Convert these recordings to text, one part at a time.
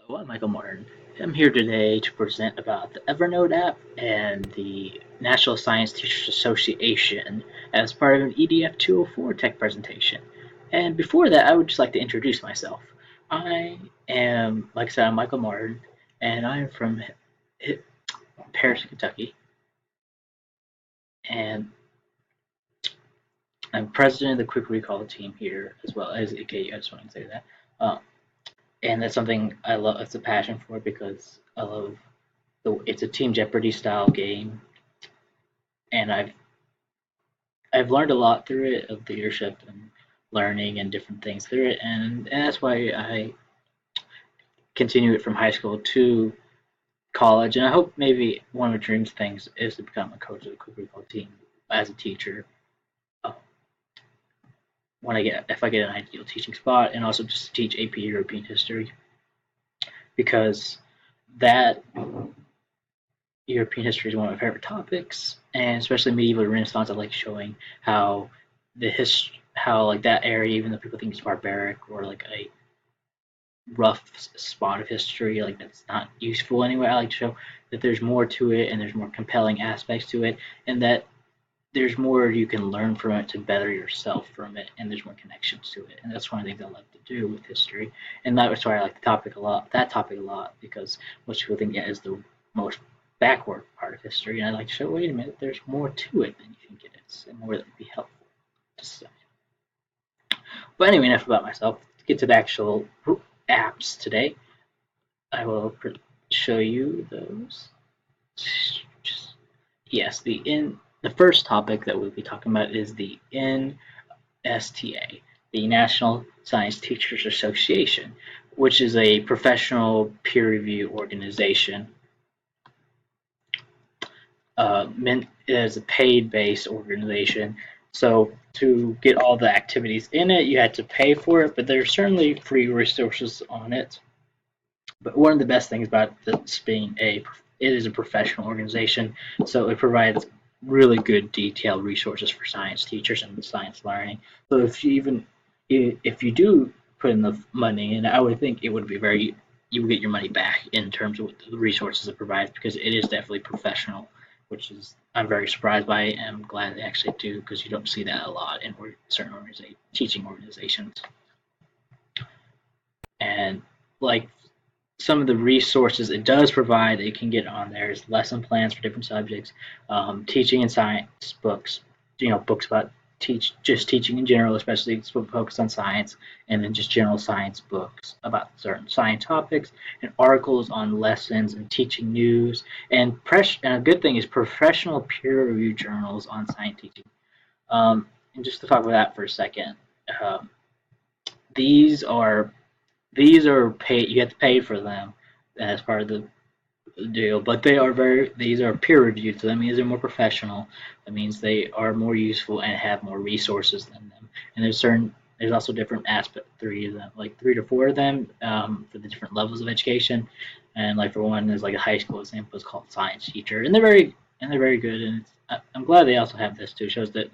Hello, I'm Michael Martin. I'm here today to present about the Evernote app and the National Science Teachers Association as part of an EDF 204 tech presentation. And before that, I would just like to introduce myself. I am, like I said, I'm Michael Martin, and I am from Paris, Kentucky, and I'm president of the Quick Recall team here, as well as AKU. I just want to say that. Um, and that's something I love. It's a passion for because I love it's a Team Jeopardy style game, and I've learned a lot through it of leadership and learning and different things through it, and that's why I continue it from high school to college. And I hope maybe one of my dreams things is to become a coach of the quick recall team as a teacher. Uh, when I get if I get an ideal teaching spot, and also just to teach AP European history because that European history is one of my favorite topics, and especially medieval Renaissance. I like showing how how like that area, even though people think it's barbaric or like a rough spot of history, like that's not useful anyway. I like to show that there's more to it, and there's more compelling aspects to it, and that there's more you can learn from it to better yourself from it, and there's more connections to it, and that's one of the things I love to do with history, and that's why I like the topic a lot. That topic a lot because most people think that is the most backward part of history, and I like to show, wait a minute, there's more to it than you think it is, and more that would be helpful to study. But anyway, enough about myself. Let's get to the actual apps today. I will show you those. Yes, the first topic that we'll be talking about is the NSTA, the National Science Teachers Association, which is a professional peer review organization. It is a paid-based organization, so to get all the activities in it, you had to pay for it, but there's certainly free resources on it. But one of the best things about this being it is a professional organization, so it provides really good detailed resources for science teachers and science learning. So if you do put in the money, and I would think it would be you would get your money back in terms of the resources it provides because it is definitely professional, which is I'm very surprised by and I'm glad they actually do because you don't see that a lot in certain teaching organizations. And like some of the resources it does provide that you can get on there is lesson plans for different subjects, teaching and science books, books about just teaching in general, especially focused on science, and then just general science books about certain science topics, and articles on lessons and teaching news, and a good thing is professional peer-reviewed journals on science teaching. And just to talk about that for a second, um, these are these are paid. You have to pay for them as part of the deal, but these are peer reviewed, so that means they're more professional. That means they are more useful and have more resources than them. And there's also different aspect three of them, like three to four of them for the different levels of education. And like for one, there's like a high school example is called Science Teacher, and they're very good. And I'm glad they also have this too. It shows that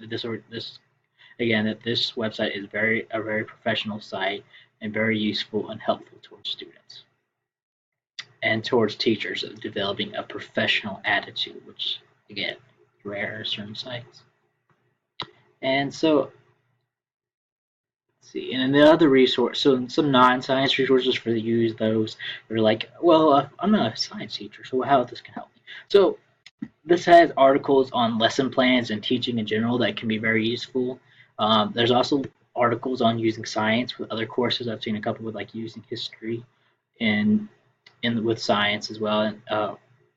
this again that this website is a very professional site and very useful and helpful towards students and towards teachers of developing a professional attitude, which again, rare at certain sites. And so, let's see, and then the other resource, so some non-science resources for you use those. They're like, well, I'm not a science teacher, so how this can help me? So this has articles on lesson plans and teaching in general that can be very useful. There's also articles on using science with other courses. I've seen a couple with like using history in with science as well, and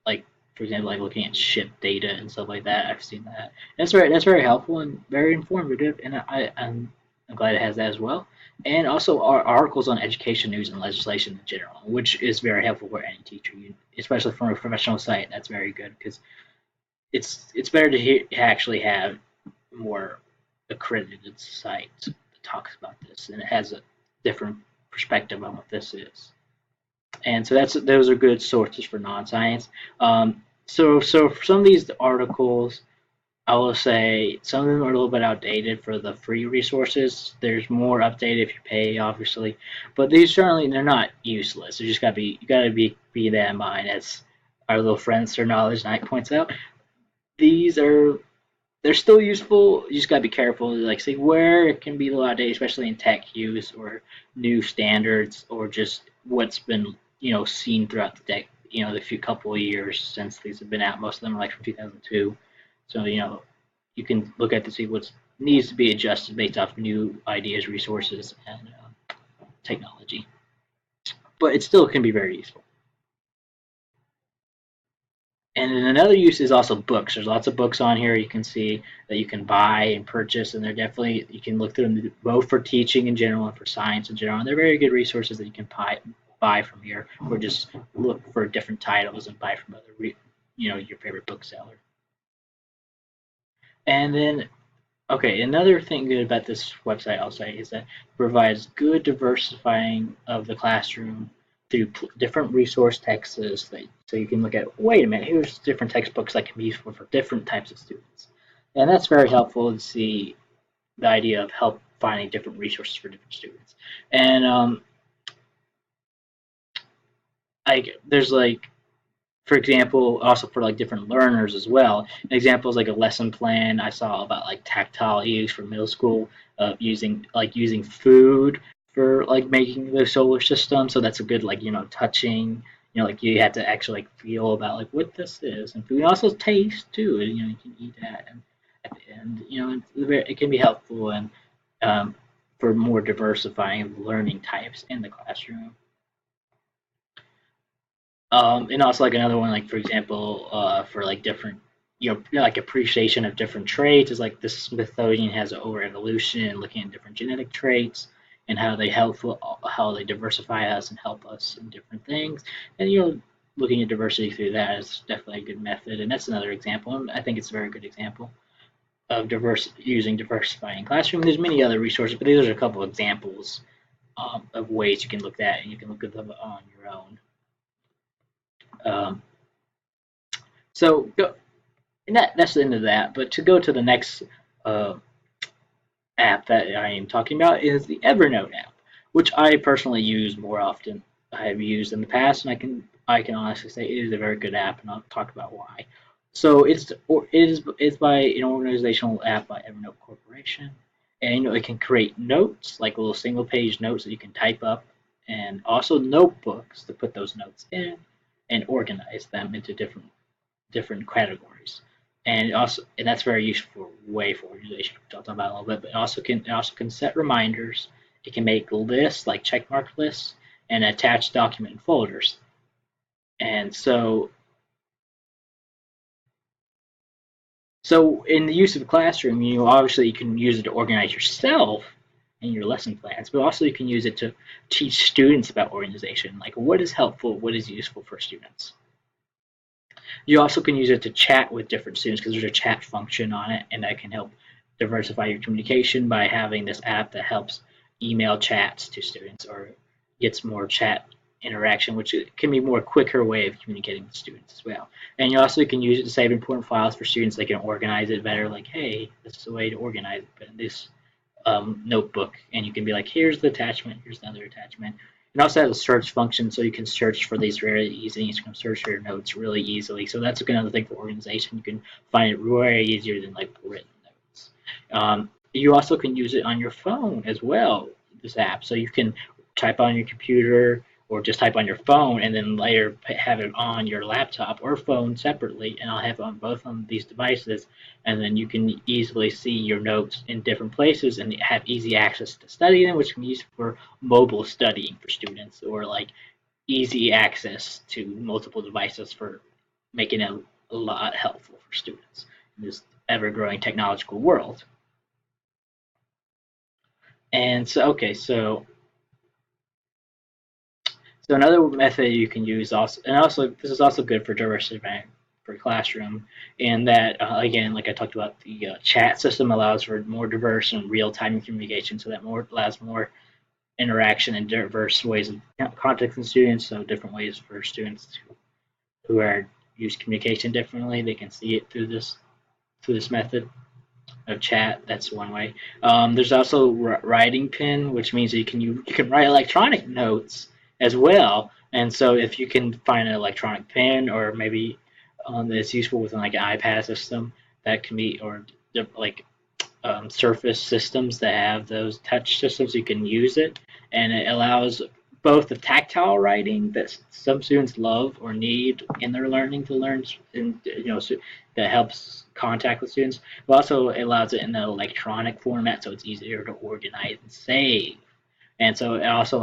like for example, like looking at ship data and stuff like that. I've seen that. And that's very helpful and very informative, and I'm glad it has that as well. And also our articles on education news and legislation in general, which is very helpful for any teacher, especially from a professional site. That's very good because it's better to actually have more accredited sites that talks about this, and it has a different perspective on what this is. And so those are good sources for non-science. So for some of these articles, I will say some of them are a little bit outdated for the free resources. There's more updated if you pay, obviously, but these certainly they're not useless. You gotta be that in mind. As our little friend Sir Knowledge Knight points out, these are they're still useful. You just gotta be careful, like see where it can be a little outdated, especially in tech use or new standards or just what's been seen throughout the the few couple of years since these have been out. Most of them are like from 2002, so you can look at to see what needs to be adjusted based off new ideas, resources, and technology. But it still can be very useful. And then another use is also books. There's lots of books on here you can see that you can buy and purchase, and they're definitely you can look through them both for teaching in general and for science in general. And they're very good resources that you can buy from here, or just look for different titles and buy from other your favorite bookseller. And then okay, another thing good about this website, I'll say, is that it provides good diversifying of the classroom through different resource texts. So you can look at, wait a minute, here's different textbooks that can be useful for different types of students. And that's very helpful to see the idea of help finding different resources for different students. And there's like for example, also for like different learners as well. An example is like a lesson plan I saw about like tactile use for middle school, using food for like making the solar system. So that's a good like touching. Like you have to actually like feel about like what this is, and food also taste too. And, you can eat that, and at the end, it can be helpful and for more diversifying of learning types in the classroom. And also like another one, like for example, for like different, like appreciation of different traits is like the Smithsonian has over evolution and looking at different genetic traits and how they diversify us and help us in different things. And looking at diversity through that is definitely a good method. And that's another example. And I think it's a very good example of using diversifying classroom. There's many other resources, but these are a couple of examples of ways you can look at, and you can look at them on your own. Um, so go, and that's the end of that. But to go to the next uh, app that I am talking about is the Evernote app, which I personally use more often. I have used in the past, and I can honestly say it is a very good app, and I'll talk about why. So it's by an organizational app by Evernote Corporation, and it can create notes like little single page notes that you can type up, and also notebooks to put those notes in, and organize them into different categories. And that's very useful way for organization, which I'll talk about a little bit. But it also can set reminders. It can make lists like checkmark lists and attach document folders. And so in the use of a classroom, obviously you can use it to organize yourself in your lesson plans, but also you can use it to teach students about organization, like what is helpful, what is useful for students. You also can use it to chat with different students because there's a chat function on it, and that can help diversify your communication by having this app that helps email chats to students or gets more chat interaction, which can be a more quicker way of communicating with students as well. And you also can use it to save important files for students. They can organize it better, like, hey, this is a way to organize it, but in this notebook, and you can be like, here's the attachment, here's the other attachment. It also has a search function, so you can search for these very easily. You can search for your notes really easily. So that's another thing for organization. You can find it way easier than like written notes. You also can use it on your phone as well, this app. So you can type on your computer or just type on your phone and then later have it on your laptop or phone separately. And I'll have it on both of these devices. And then you can easily see your notes in different places and have easy access to study them, which can be used for mobile studying for students or like easy access to multiple devices for making it a lot helpful for students in this ever-growing technological world. And so, okay, so another method you can use also, and also this is also good for diversity for classroom, and that again, like I talked about, the chat system allows for more diverse and real-time communication, so that allows more interaction and diverse ways of contacting students. So different ways for students who are use communication differently, they can see it through this. through this method of chat. That's one way. There's also writing pen, which means that you can write electronic notes as well. And so if you can find an electronic pen, or maybe that's useful within like an iPad system, that can be, or like Surface systems that have those touch systems, you can use it, and it allows both the tactile writing that some students love or need in their learning to learn, and so that helps contact with students, but also it allows it in the electronic format, so it's easier to organize and save. And so it also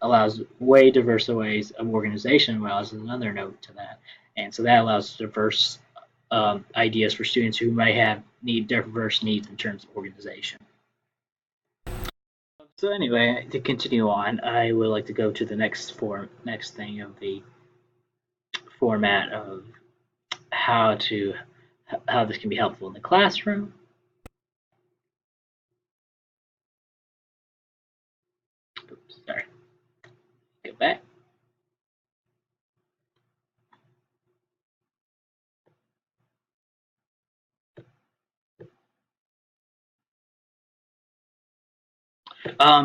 allows way diverse ways of organization, well as another note to that. And so that allows diverse ideas for students who might have diverse needs in terms of organization. So anyway, to continue on, I would like to go to the next thing of the format of how to how this can be helpful in the classroom. Oops, sorry, go back.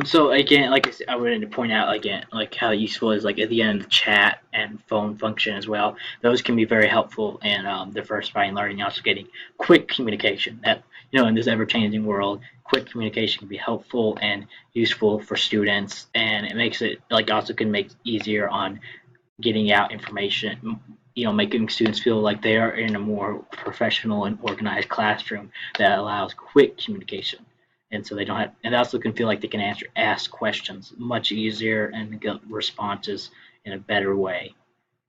So again, like I said, I wanted to point out again, like how useful is like at the end of the chat and phone function as well. Those can be very helpful in diversifying learning, also getting quick communication. That in this ever-changing world, quick communication can be helpful and useful for students, and it makes it like also can make it easier on getting out information. Making students feel like they are in a more professional and organized classroom that allows quick communication, and so they don't have, and also can feel like they can ask questions much easier and get responses in a better way.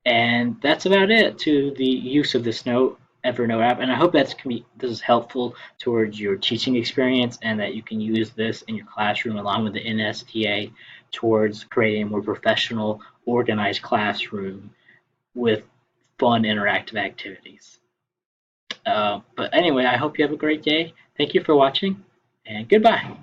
And that's about it to the use of this Evernote app. And I hope this is helpful towards your teaching experience, and that you can use this in your classroom along with the NSTA towards creating a more professional, organized classroom with fun, interactive activities. But anyway, I hope you have a great day. Thank you for watching, and goodbye.